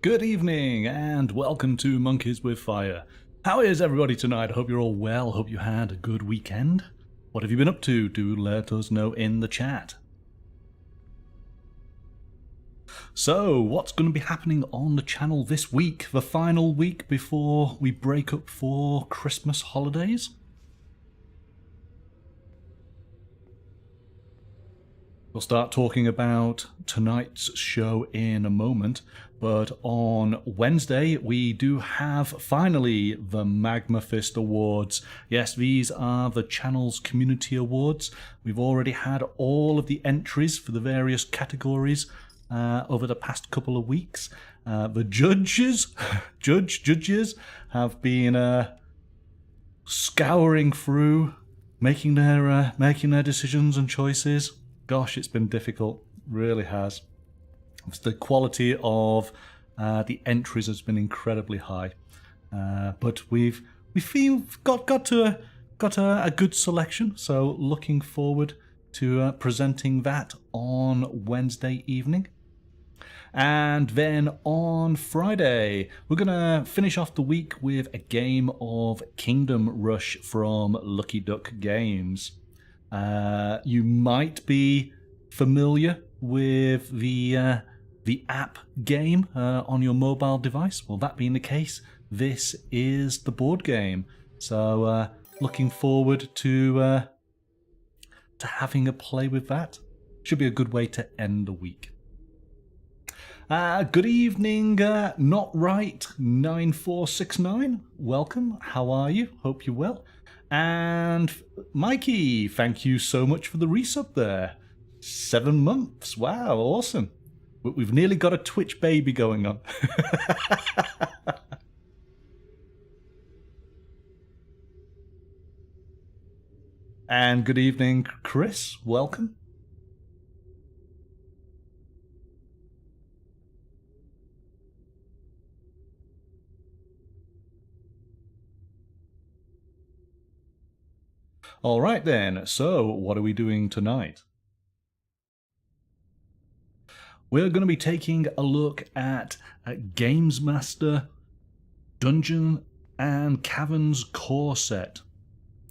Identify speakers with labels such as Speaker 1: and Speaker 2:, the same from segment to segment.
Speaker 1: Good evening and welcome to Monkeys with Fire. How is everybody tonight? I hope you're all well. Hope you had a good weekend. What have you been up to? Do let us know in the chat. So, what's going to be happening on the channel this week? The final week before we break up for Christmas holidays? We'll start talking about tonight's show in a moment, but on Wednesday we do have finally the Magma Fist Awards. Yes, these are the channel's community awards. We've already had all of the entries for the various categories over the past couple of weeks. The judges have been scouring through, making their decisions and choices. Gosh, it's been difficult, really has. The quality of the entries has been incredibly high, but we feel got a good selection. So looking forward to presenting that on Wednesday evening. And then on Friday, we're going to finish off the week with a game of Kingdom Rush from Lucky Duck Games. You might be familiar with the app game on your mobile device. Well, that being the case, this is the board game. So looking forward to having a play with that. Should be a good way to end the week. Good evening, Not Right 9469. Welcome. How are you? Hope you're well. And Mikey, thank you so much for the resub there. 7 months. Wow, awesome. We've nearly got a Twitch baby going on. And good evening, Chris. Welcome. All right then, so what are we doing tonight? We're going to be taking a look at Gamemaster Dungeon and Caverns Core Set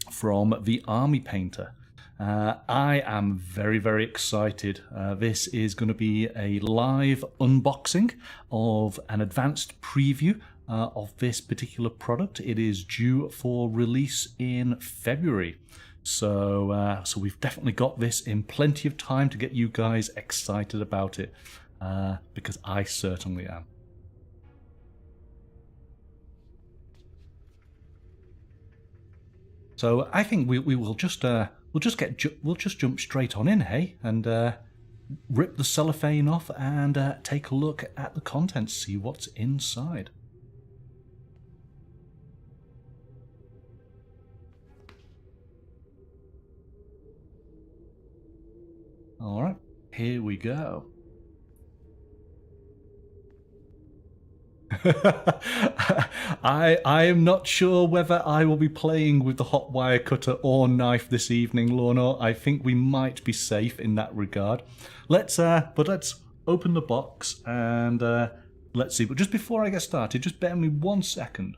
Speaker 1: from the Army Painter. I am very, very excited. This is going to be a live unboxing of an advanced preview of this particular product. It is due for release in February. So we've definitely got this in plenty of time to get you guys excited about it, because I certainly am. So I think we will just we'll just jump straight on in, hey, and rip the cellophane off and take a look at the contents, see what's inside. All right, here we go. I am not sure whether I will be playing with the hot wire cutter or knife this evening, Lorna. I think we might be safe in that regard. Let's open the box and let's see. But just before I get started, just bear me 1 second.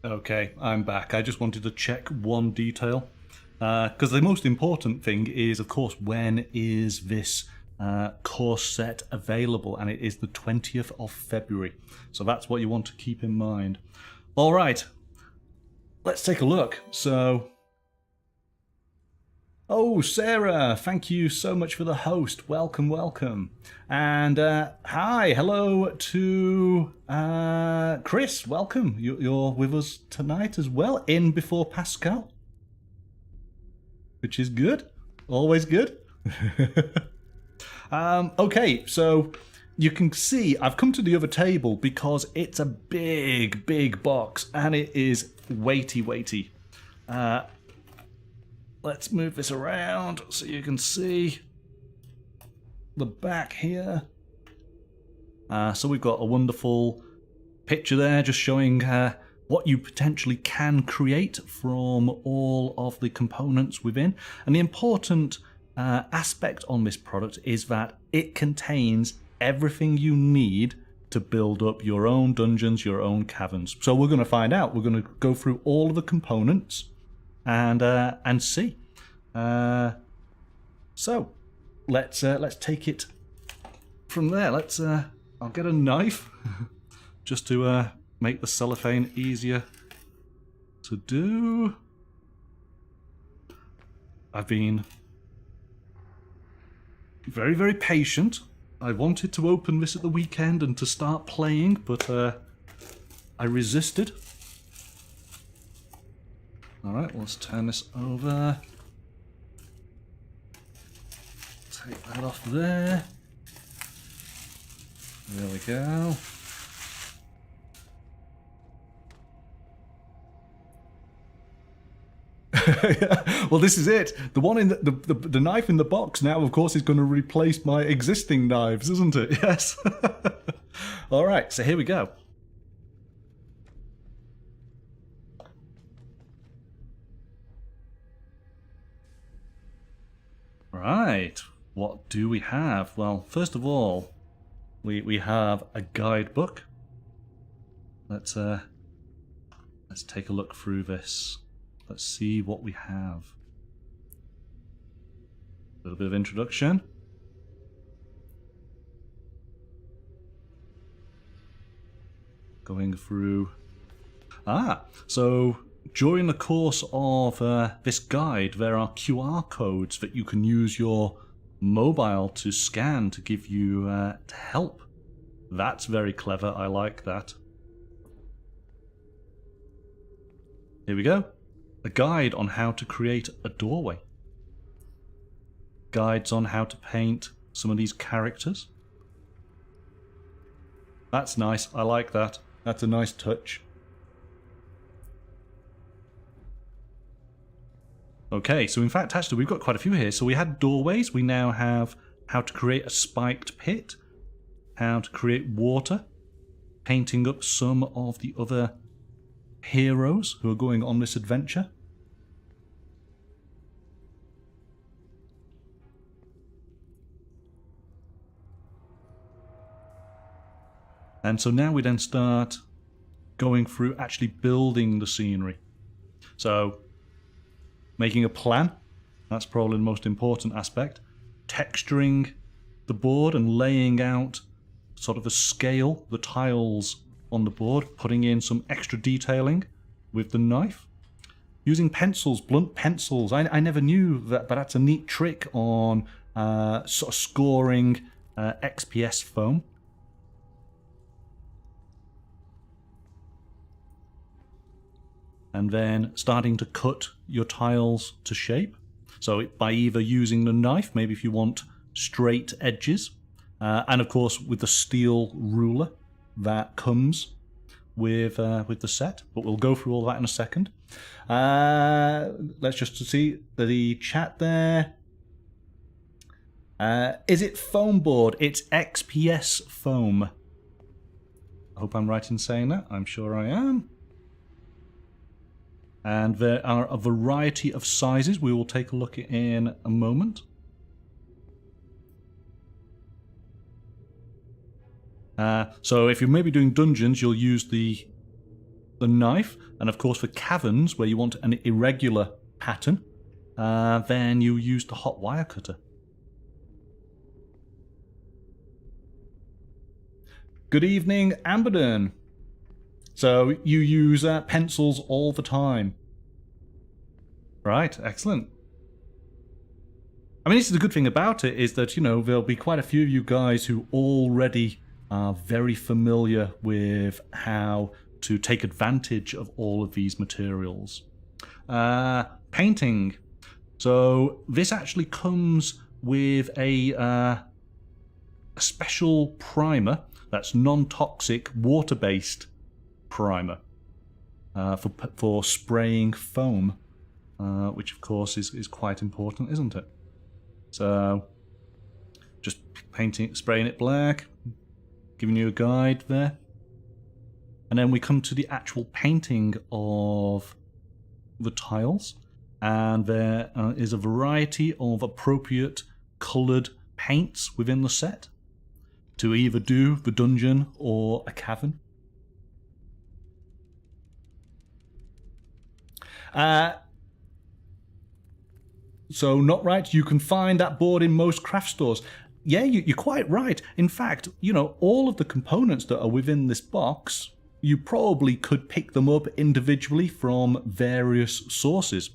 Speaker 1: Okay, I'm back. I just wanted to check one detail, because the most important thing is, of course, when is this course set available? And it is the 20th of February. So that's what you want to keep in mind. All right, let's take a look. So Oh, Sarah, thank you so much for the host. Welcome, welcome. And hi, hello to Chris. Welcome. You're with us tonight as well, in before Pascal, which is good. Always good. Okay, so you can see I've come to the other table because it's a big, big box and it is weighty. Let's move this around so you can see the back here. So we've got a wonderful picture there just showing what you potentially can create from all of the components within. And the important aspect on this product is that it contains everything you need to build up your own dungeons, your own caverns. So we're going to find out. We're going to go through all of the components and see. So let's take it from there. I'll get a knife just to make the cellophane easier to do. I've been very, very patient. I wanted to open this at the weekend and to start playing, but I resisted. Alright, let's turn this over. Take that off there. There we go. Well, this is it. The one in the knife in the box now, of course, is going to replace my existing knives, isn't it? Yes. Alright, so here we go. Right, what do we have? Well, first of all, we have a guidebook. Let's take a look through this. Let's see what we have. A little bit of introduction. Going through. So during the course of this guide, there are QR codes that you can use your mobile to scan to give you to help. That's very clever. I like that. Here we go. A guide on how to create a doorway. Guides on how to paint some of these characters. That's nice. I like that. That's a nice touch. Okay, so in fact, actually, we've got quite a few here. So we had doorways. We now have how to create a spiked pit, how to create water, painting up some of the other heroes who are going on this adventure. And so now we then start going through actually building the scenery. So making a plan, that's probably the most important aspect. Texturing the board and laying out sort of a scale, the tiles on the board, putting in some extra detailing with the knife. Using pencils, blunt pencils. I never knew that, but that's a neat trick on sort of scoring XPS foam. And then starting to cut your tiles to shape. So by either using the knife, maybe if you want straight edges, and of course with the steel ruler that comes with the set. But we'll go through all that in a second. Let's just see the chat there. Is it foam board? It's XPS foam. I hope I'm right in saying that. I'm sure I am. And there are a variety of sizes we will take a look at in a moment. So if you're maybe doing dungeons, you'll use the knife. And of course for caverns, where you want an irregular pattern, then you use the hot wire cutter. Good evening, Amberden. So you use pencils all the time. Right, excellent. I mean, this is the good thing about it, is that, you know, there'll be quite a few of you guys who already are very familiar with how to take advantage of all of these materials. Painting. So this actually comes with a special primer that's non-toxic, water-based primer for spraying foam, which of course is quite important, isn't it? So just spraying it black, giving you a guide there. And then we come to the actual painting of the tiles, and there is a variety of appropriate coloured paints within the set to either do the dungeon or a cavern. So, not right, you can find that board in most craft stores. Yeah, you're quite right. In fact, you know, all of the components that are within this box, you probably could pick them up individually from various sources.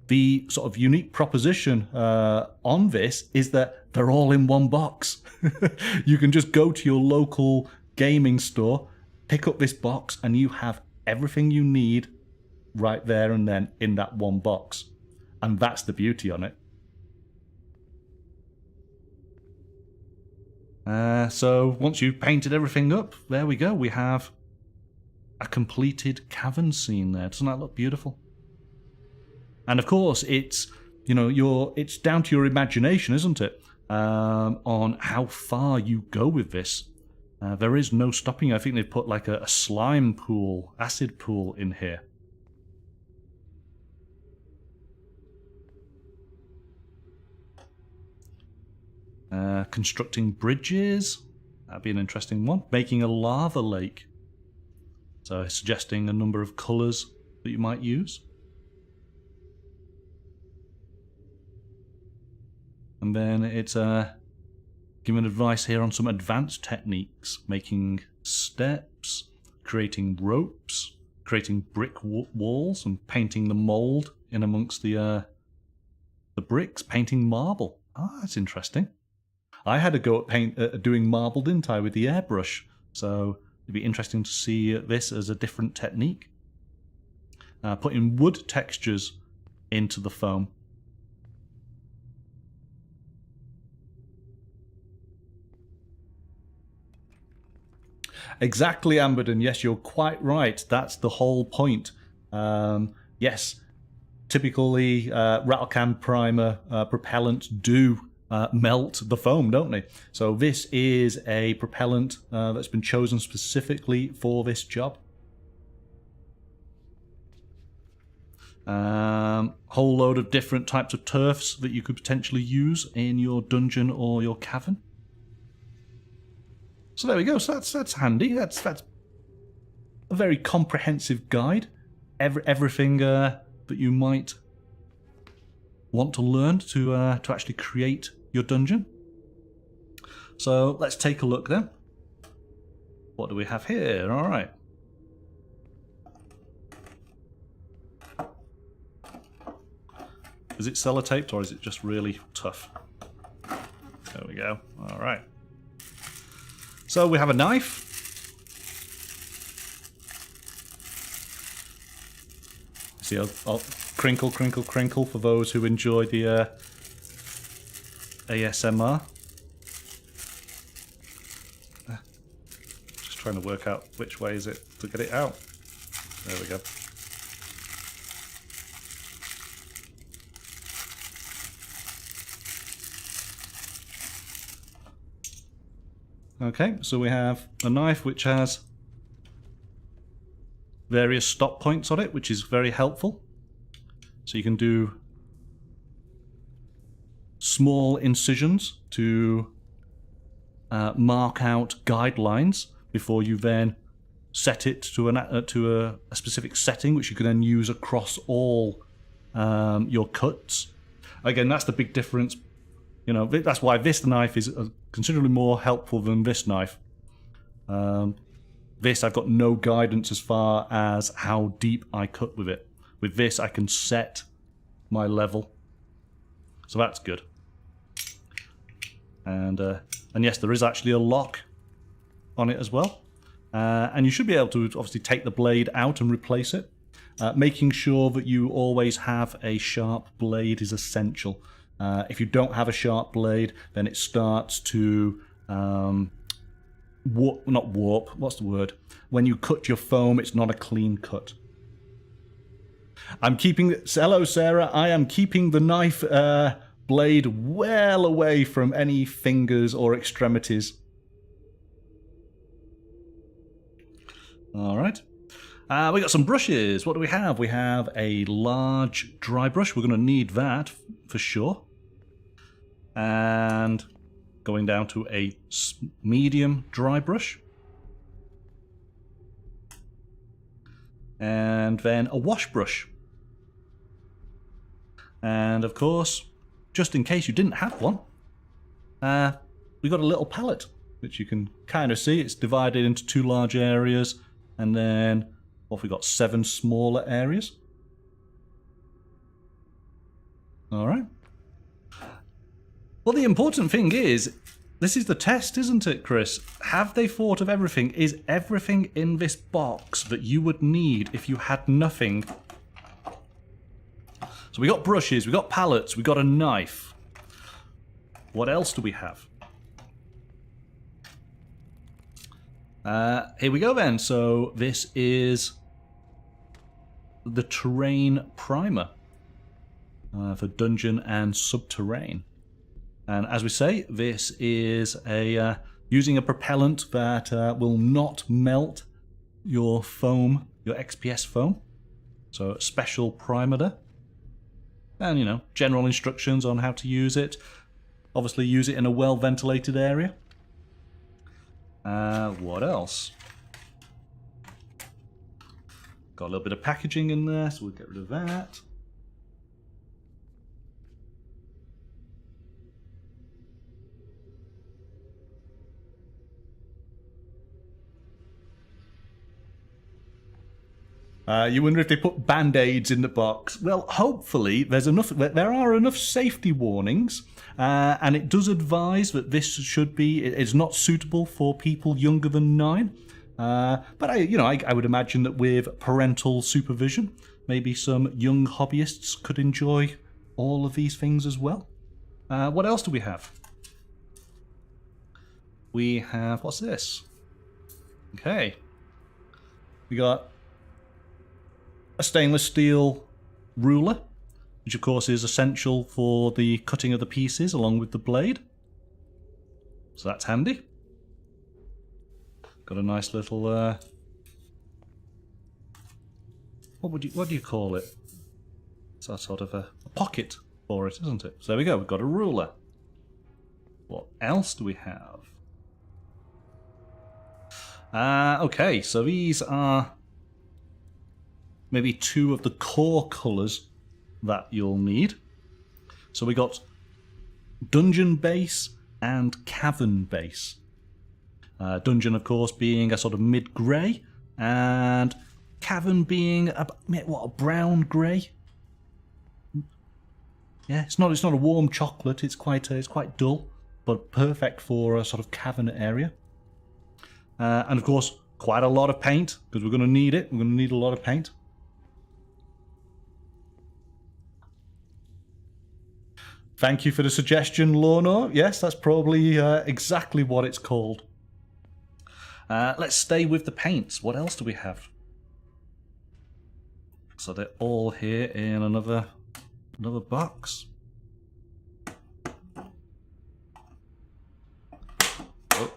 Speaker 1: The sort of unique proposition on this is that they're all in one box. You can just go to your local gaming store, pick up this box, and you have everything you need right there and then in that one box. And that's the beauty on it. So once you've painted everything up, there we go. We have a completed cavern scene there. Doesn't that look beautiful? And of course, it's, you know, it's down to your imagination, isn't it? On how far you go with this. There is no stopping. I think they've put like a slime pool, acid pool in here. Constructing bridges. That'd be an interesting one. Making a lava lake. So suggesting a number of colours that you might use. And then it's giving advice here on some advanced techniques. Making steps, creating ropes, creating brick walls, and painting the mould in amongst the bricks, painting marble. Ah, that's interesting. I had a go at doing marble, didn't I, with the airbrush. So it'd be interesting to see this as a different technique. Putting wood textures into the foam. Exactly, Amberden. Yes, you're quite right. That's the whole point. Yes, typically rattlecan primer propellants do melt the foam, don't they? So this is a propellant that's been chosen specifically for this job. Whole load of different types of turfs that you could potentially use in your dungeon or your cavern. So there we go. So that's handy. That's a very comprehensive guide. Everything that you might want to learn to actually create your dungeon. So let's take a look then. What do we have here? All right. Is it sellotaped or is it just really tough? There we go. All right. So we have a knife. See, I'll crinkle, crinkle, crinkle for those who enjoy the ASMR. Just trying to work out which way is it to get it out. There we go. Okay, so we have a knife which has various stop points on it, which is very helpful. So you can do small incisions to mark out guidelines before you then set it to a specific setting, which you can then use across all your cuts. Again, that's the big difference. You know, that's why this knife is considerably more helpful than this knife. This, I've got no guidance as far as how deep I cut with it. With this, I can set my level. So that's good. And yes, there is actually a lock on it as well. And you should be able to obviously take the blade out and replace it. Making sure that you always have a sharp blade is essential. If you don't have a sharp blade, then it starts to not warp, what's the word? When you cut your foam, it's not a clean cut. Hello Sarah, I am keeping the knife blade well away from any fingers or extremities. Alright. We got some brushes. What do we have? We have a large dry brush. We're going to need that for sure. And going down to a medium dry brush. And then a wash brush. And of course, just in case you didn't have one, we got a little palette, which you can kind of see. It's divided into 2 large areas, and then what have we got? 7 smaller areas. All right. Well, the important thing is, this is the test, isn't it, Chris? Have they thought of everything? Is everything in this box that you would need if you had nothing? So we got brushes, we got palettes, we got a knife. What else do we have? Here we go then. So this is the terrain primer for dungeon and subterranean. And as we say, this is using a propellant that will not melt your foam, your XPS foam. So a special primer there. And, you know, general instructions on how to use it. Obviously use it in a well-ventilated area. What else? Got a little bit of packaging in there, so we'll get rid of that. You wonder if they put band-aids in the box. Well, hopefully there are enough safety warnings, and it does advise that this is not suitable for people younger than 9. But I would imagine that with parental supervision, maybe some young hobbyists could enjoy all of these things as well. What else do we have? We have, what's this? Okay. We got a stainless steel ruler, which of course is essential for the cutting of the pieces along with the blade. So that's handy. Got a nice little what do you call it? It's a sort of a pocket for it, isn't it? So there we go, we've got a ruler. What else do we have? Okay, so these are maybe 2 of the core colours that you'll need. So we got Dungeon Base and Cavern Base. Dungeon, of course, being a sort of mid-grey, and Cavern being a brown grey. Yeah, it's not a warm chocolate. It's quite dull, but perfect for a sort of cavern area. And of course, quite a lot of paint because we're going to need it. We're going to need a lot of paint. Thank you for the suggestion, Lorna. Yes, that's probably exactly what it's called. Let's stay with the paints. What else do we have? So they're all here in another box.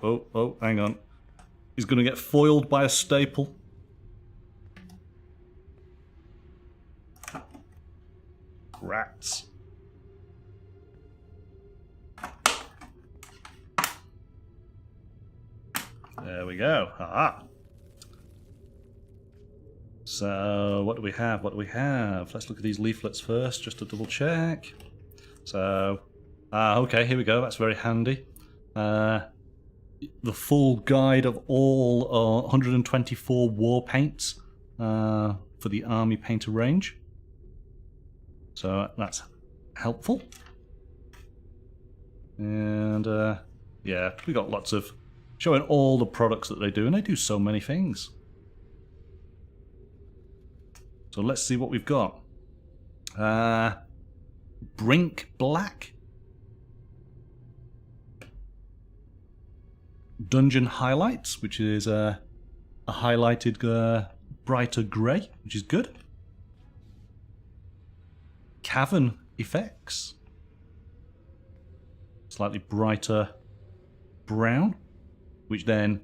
Speaker 1: Oh, hang on. He's going to get foiled by a staple. Rats. There we go. Aha. So, what do we have? What do we have? Let's look at these leaflets first, just to double check. So, okay, here we go. That's very handy. The full guide of all 124 war paints for the Army Painter range. So, that's helpful. And yeah, we got lots of showing all the products that they do, and they do so many things. So let's see what we've got. Brink Black. Dungeon Highlights, which is a highlighted brighter grey, which is good. Cavern Effects. Slightly brighter brown, which then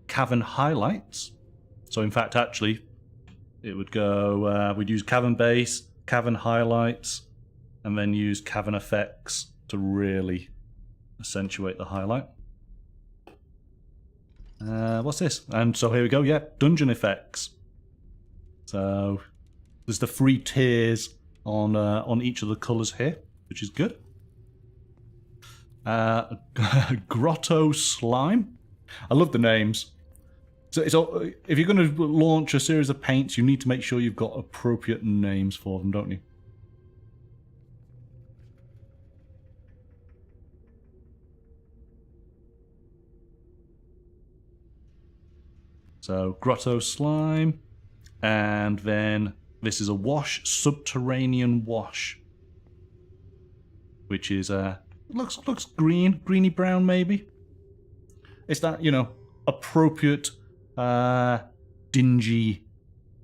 Speaker 1: Cavern Highlights. So in fact, actually, it would go, we'd use Cavern Base, Cavern Highlights, and then use Cavern Effects to really accentuate the highlight. What's this? And so here we go, yeah, Dungeon Effects. So there's the 3 tiers on each of the colours here, which is good. Grotto Slime. I love the names. So if you're going to launch a series of paints, you need to make sure you've got appropriate names for them, don't you? So Grotto Slime, and then this is a wash, Subterranean Wash, which is looks green, greeny brown maybe. It's that, you know, appropriate dingy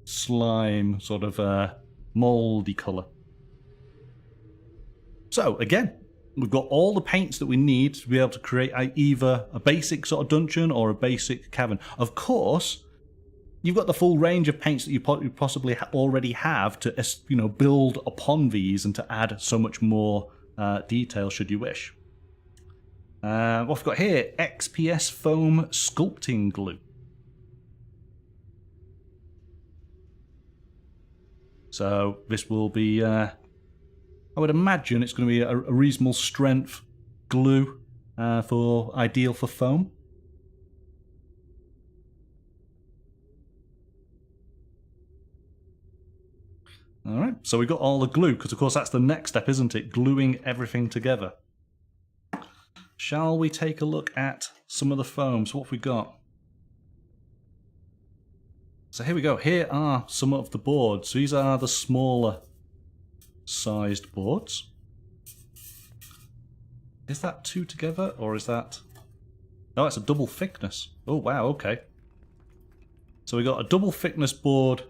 Speaker 1: slime sort of mouldy colour. So again, we've got all the paints that we need to be able to create either a basic sort of dungeon or a basic cavern. Of course, you've got the full range of paints that you possibly already have to, you know, build upon these and to add so much more detail should you wish. What we've got here, XPS Foam Sculpting Glue. So this will be, I would imagine it's going to be a reasonable strength glue ideal for foam. Alright, so we've got all the glue, because of course that's the next step, isn't it? Gluing everything together. Shall we take a look at some of the foams? What have we got? So here we go. Here are some of the boards. These are the smaller sized boards. Is that 2 together, or is that... No, it's a double thickness. Oh, wow, okay. So we got a double thickness board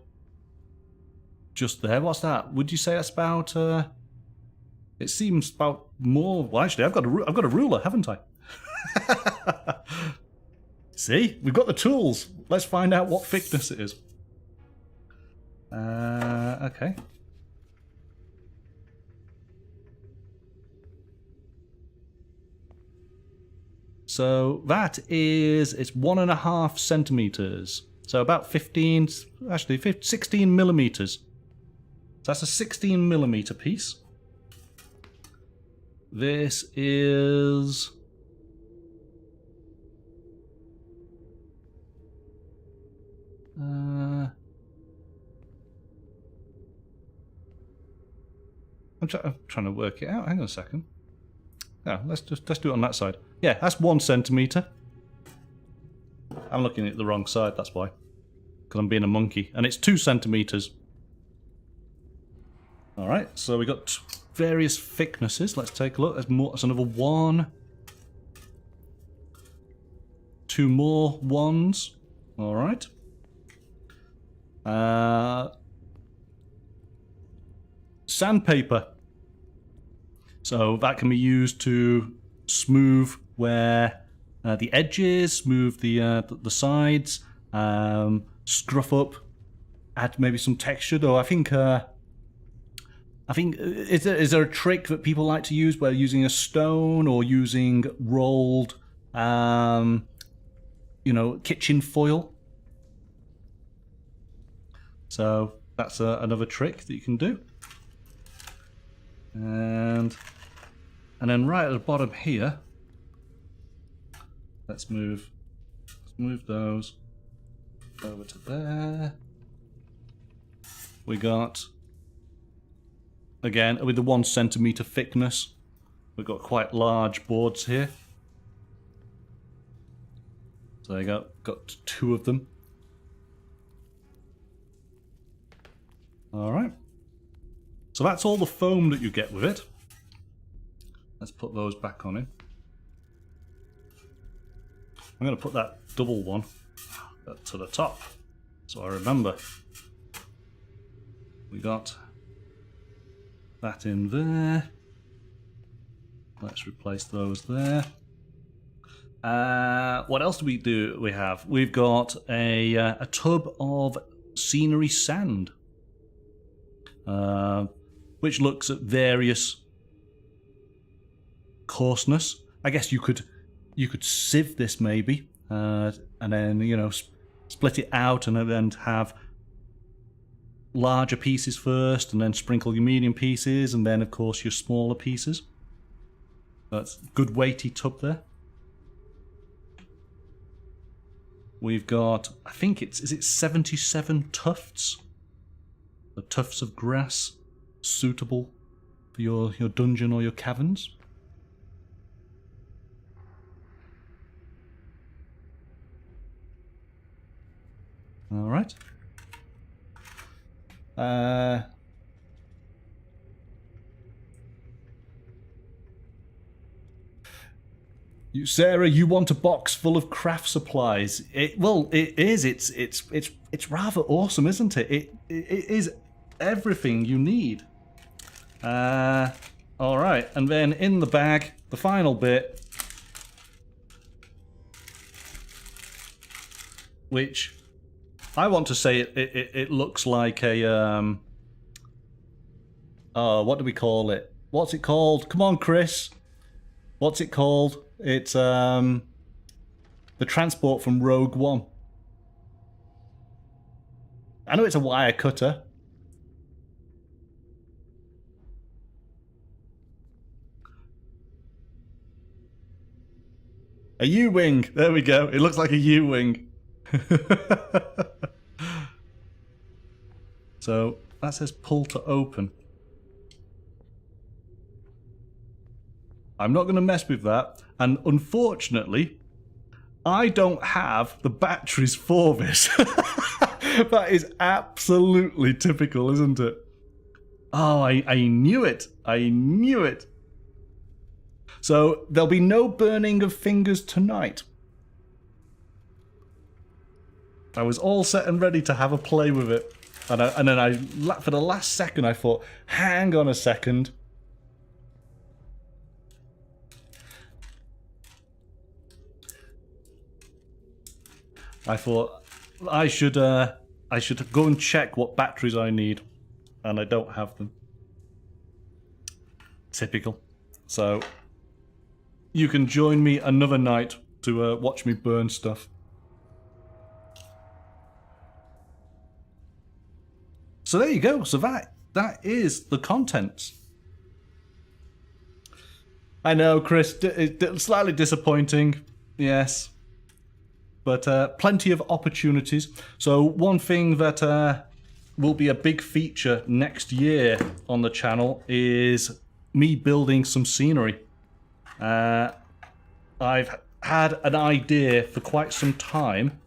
Speaker 1: just there. What's that? Would you say that's about... It seems about more... Well, actually, I've got a ruler, haven't I? See? We've got the tools. Let's find out what thickness it is. Okay. So that is... It's 1.5 centimeters. So about 15... Actually, 16 millimeters. So that's a 16 millimeter piece. This is... I'm trying to work it out. Hang on a second. Yeah, let's do it on that side. Yeah, that's 1 centimeter. I'm looking at the wrong side, that's why. Because I'm being a monkey. And it's 2 centimeters. Alright, so we got various thicknesses. Let's take a look. There's another 1. 2 more 1s. Alright. Sandpaper. So that can be used to smooth where the edges, smooth the sides, scruff up, add maybe some texture. Though I think is there a trick that people like to use where using a stone or using rolled, kitchen foil? So that's another trick that you can do. And then right at the bottom here, let's move those over to there. We got, again, with the 1 centimeter thickness, We've got quite large boards here. So there you go, got 2 of them. Alright. So that's all the foam that you get with it. Let's put those back on in. I'm going to put that double one to the top, so I remember. We got that in there. Let's replace those there. What else do we have? We've got a tub of scenery sand, which looks at various coarseness. I guess you could sieve this maybe, and then, you know, split it out and then have larger pieces first, and then sprinkle your medium pieces, and then of course your smaller pieces. That's a good weighty tub there. We've got, I think is it 77 tufts? The tufts of grass suitable for your dungeon or your caverns. All right. Sarah, you want a box full of craft supplies? Well, it is. It's rather awesome, isn't it? It is everything you need. All right, and then in the bag, the final bit, which I want to say it looks like a what do we call it? What's it called? Come on, Chris. What's it called? It's the transport from Rogue One. I know it's a wire cutter. A U-wing. There we go. It looks like a U-wing. So that says pull to open. I'm not going to mess with that, and unfortunately I don't have the batteries for this. That is absolutely typical, isn't it? Oh, I knew it. I knew it. So there'll be no burning of fingers tonight. I was all set and ready to have a play with it. And then for the last second, I thought, hang on a second. I thought I should go and check what batteries I need, and I don't have them. Typical. So you can join me another night to watch me burn stuff. So there you go. So that is the contents. I know, Chris, slightly disappointing, yes. But plenty of opportunities. So one thing that will be a big feature next year on the channel is me building some scenery. I've had an idea for quite some time,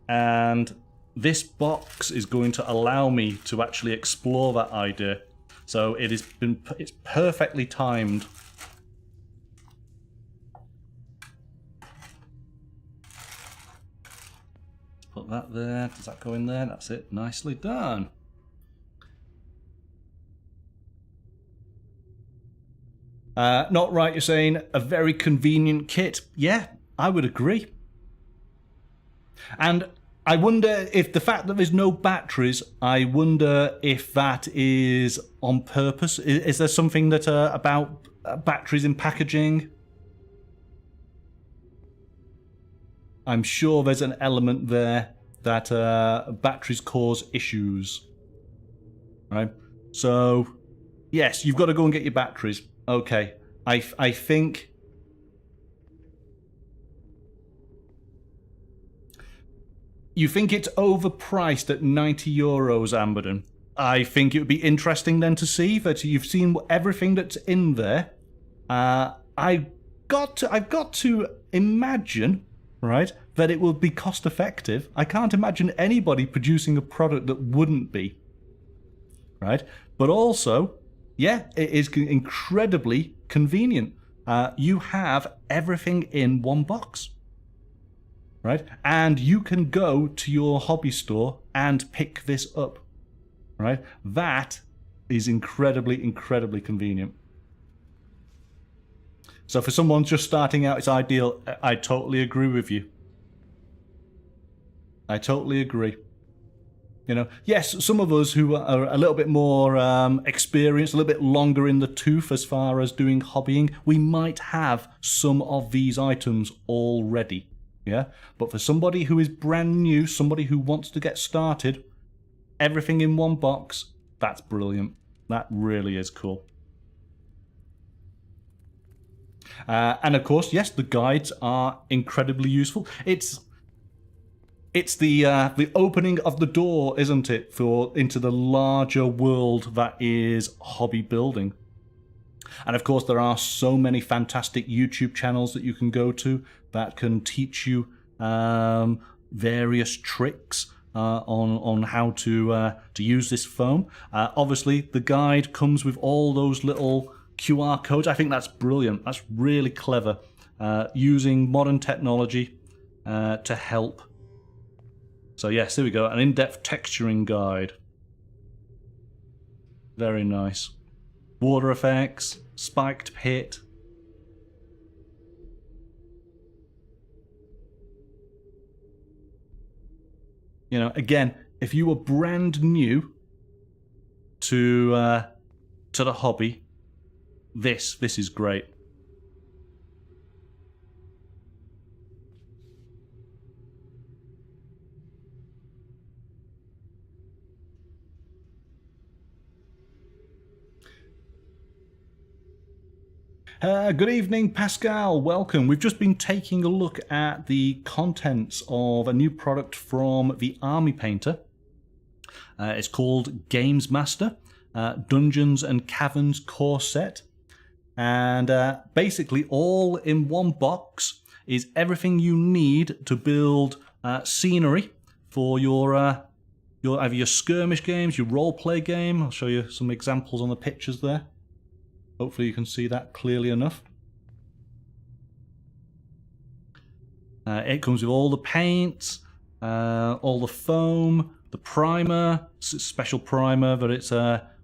Speaker 1: and this box is going to allow me to actually explore that idea. So it's perfectly timed. Put that there. Does that go in there? That's it. Nicely done. Not right, you're saying. A very convenient kit. Yeah, I would agree. And I wonder if the fact that there's no batteries, I wonder if that is on purpose. Is there something that about batteries in packaging? I'm sure there's an element there that batteries cause issues. Right? So, yes, you've got to go and get your batteries. Okay. I think... You think it's overpriced at €90, Amberden? I think it would be interesting then to see that you've seen everything that's in there. I've got to imagine, right, that it will be cost effective. I can't imagine anybody producing a product that wouldn't be, right? But also, yeah, it is incredibly convenient. You have everything in one box, right? And you can go to your hobby store and pick this up, right? That is incredibly, incredibly convenient. So for someone just starting out, it's ideal. I totally agree with you. I totally agree. You know, yes, some of us who are a little bit more experienced, a little bit longer in the tooth as far as doing hobbying, we might have some of these items already. Yeah, but for somebody who is brand new, somebody who wants to get started, everything in one box, that's brilliant. That really is cool. And of course, yes, the guides are incredibly useful. It's the opening of the door, isn't it, into the larger world that is hobby building. And of course, there are so many fantastic YouTube channels that you can go to that can teach you various tricks on how to use this foam. Obviously, the guide comes with all those little QR codes. I think that's brilliant. That's really clever. Using modern technology to help. So yes, here we go. An in-depth texturing guide. Very nice. Water effects, spiked pit. You know, again, if you were brand new to the hobby, this is great. Good evening, Pascal. Welcome. We've just been taking a look at the contents of a new product from the Army Painter. It's called Gamemaster, Dungeons and Caverns Core Set. And basically all in one box is everything you need to build scenery for your either your skirmish games, your role-play game. I'll show you some examples on the pictures there. Hopefully you can see that clearly enough. It comes with all the paints, all the foam, the primer, special primer, but it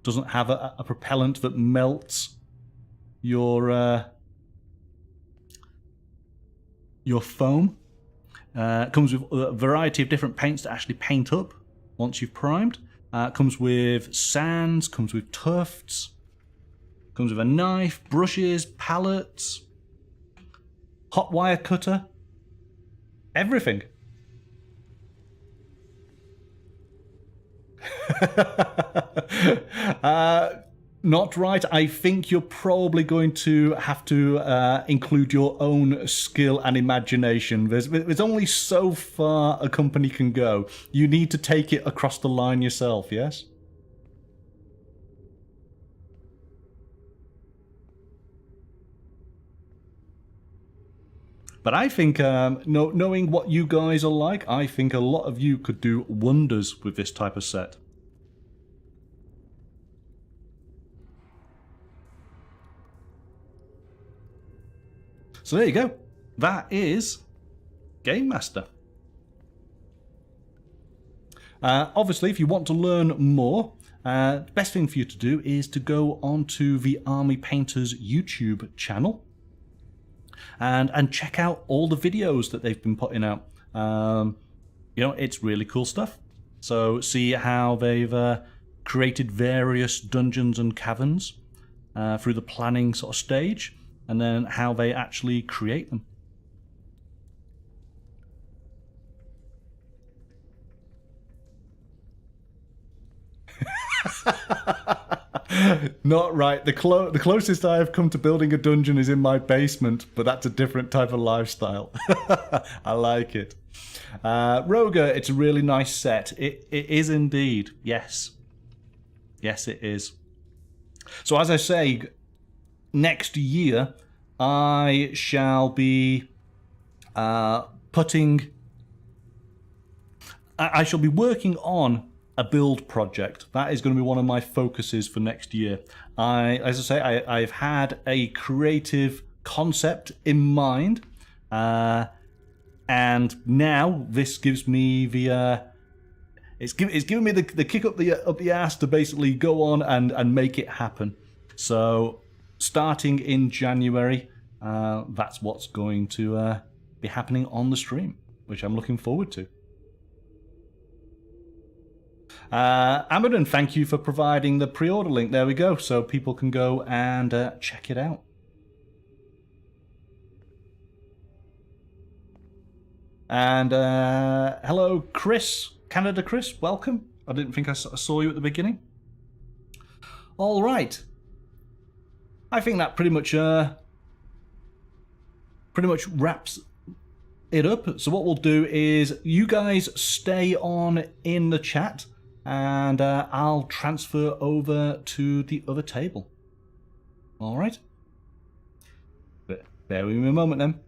Speaker 1: doesn't have a propellant that melts your foam. It comes with a variety of different paints to actually paint up once you've primed. It comes with sands, comes with tufts. Comes with a knife, brushes, palettes, hot wire cutter, everything. Not right. I think you're probably going to have to include your own skill and imagination. There's only so far a company can go. You need to take it across the line yourself, yes? But I think, knowing what you guys are like, I think a lot of you could do wonders with this type of set. So there you go. That is Gamemaster. Obviously, if you want to learn more, the best thing for you to do is to go onto the Army Painter's YouTube channel. And check out all the videos that they've been putting out. You know, it's really cool stuff. So see how they've created various dungeons and caverns through the planning sort of stage, and then how they actually create them. Not right. The closest I have come to building a dungeon is in my basement, but that's a different type of lifestyle. I like it. Roger, it's a really nice set. It is indeed. Yes. Yes, it is. So as I say, next year, I shall be I shall be working on a build project. That is going to be one of my focuses for next year. As I say, I've had a creative concept in mind, and now this gives me the it's giving me the kick up the ass to basically go on and make it happen. So starting in January, that's what's going to be happening on the stream, which I'm looking forward to. Amadon, thank you for providing the pre-order link. There we go, so people can go and check it out. And hello, Chris, Canada Chris, welcome. I didn't think I saw you at the beginning. All right. I think that pretty much wraps it up. So what we'll do is you guys stay on in the chat, and I'll transfer over to the other table. All right. But bear with me a moment then.